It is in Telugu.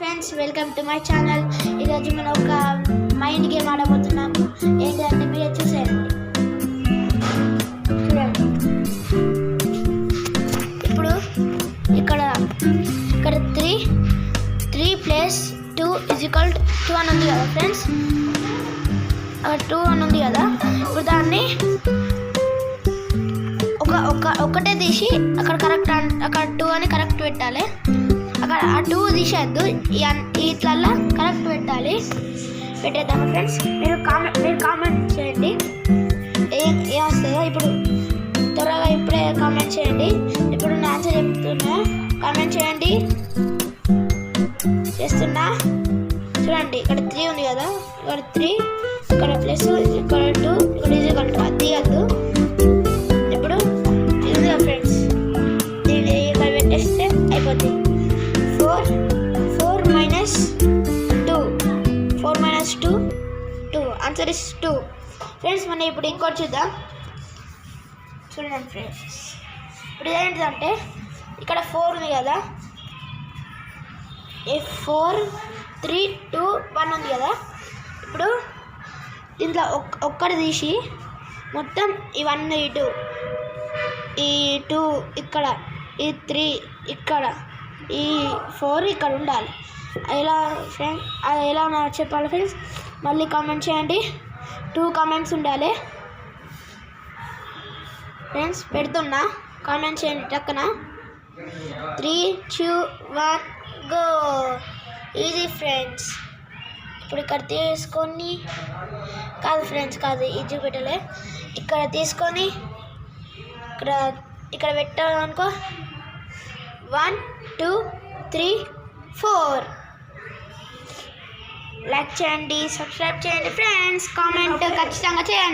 Friends, welcome to my channel. ఈరోజు మనం ఒక మైండ్ గేమ్ ఆడబోతున్నాము. ఏంటంటే మీరే చూసేయండి. చూడండి, ఇప్పుడు ఇక్కడ ఇక్కడ 3 + 2 = 2 అని ఉంది కదా ఫ్రెండ్స్. అక్కడ 2 అని ఉంది కదా. ఇప్పుడు దాన్ని ఒకటే తీసి అక్కడ అక్కడ 2 అని కరెక్ట్ పెట్టాలి. అక్కడ ఆ 2 తీసేద్దు, ఇట్లల్లా కరెక్ట్ పెట్టేద్దాము ఫ్రెండ్స్. మీరు కామెంట్ చేయండి ఏం వస్తుందో. ఇప్పుడు త్వరగా ఇప్పుడే కామెంట్ చేయండి. ఇప్పుడు నేను ఆన్సర్ చెప్తున్నా, కామెంట్ చేయండి. చేస్తున్నా చూడండి. ఇక్కడ 3 ఉంది కదా, ఇక్కడ 3, ఇక్కడ ప్లస్, ఇక్కడ 2, ఇక్కడ = అది తీయద్దు. ఇప్పుడు ఇది ఫ్రెండ్స్, దీన్ని ఇక్కడ పెట్టేస్తే అయిపోతుంది. 4 - 2 ఆన్సర్ ఇస్ 2 ఫ్రెండ్స్. మనం ఇప్పుడు ఇంకోటి చూద్దాం. చూడండి ఫ్రెండ్స్, ఇప్పుడు ఏంటంటే ఇక్కడ 4 ఉంది కదా, 4 3 2 1 ఉంది కదా. ఇప్పుడు దీంట్లో ఒక్కటి తీసి మొత్తం ఇవన్నీ ఇటు, ఈ 2 ఇక్కడ, ఈ 3 ఇక్కడ, ఈ 4 ఇక్కడ ఉండాలి. ఎలా ఫ్రెండ్స్, అది ఎలా చెప్పాలి ఫ్రెండ్స్? మళ్ళీ కామెంట్ చేయండి. 2 కామెంట్స్ ఉండాలి ఫ్రెండ్స్. పెడుతున్నా, కామెంట్ చేయండి టక్కన. 3 2 1 గో. Easy friends. ఇప్పుడు ఇక్కడ తీసుకొని, కాదు ఫ్రెండ్స్, కాదు, ఇది చూపెట్టలే. ఇక్కడ తీసుకొని ఇక్కడ పెట్టాలనుకో. 1 2 3 4. లైక్ చేయండి, సబ్స్క్రైబ్ చేయండి ఫ్రెండ్స్. కామెంట్ ఖచ్చితంగా చేయండి.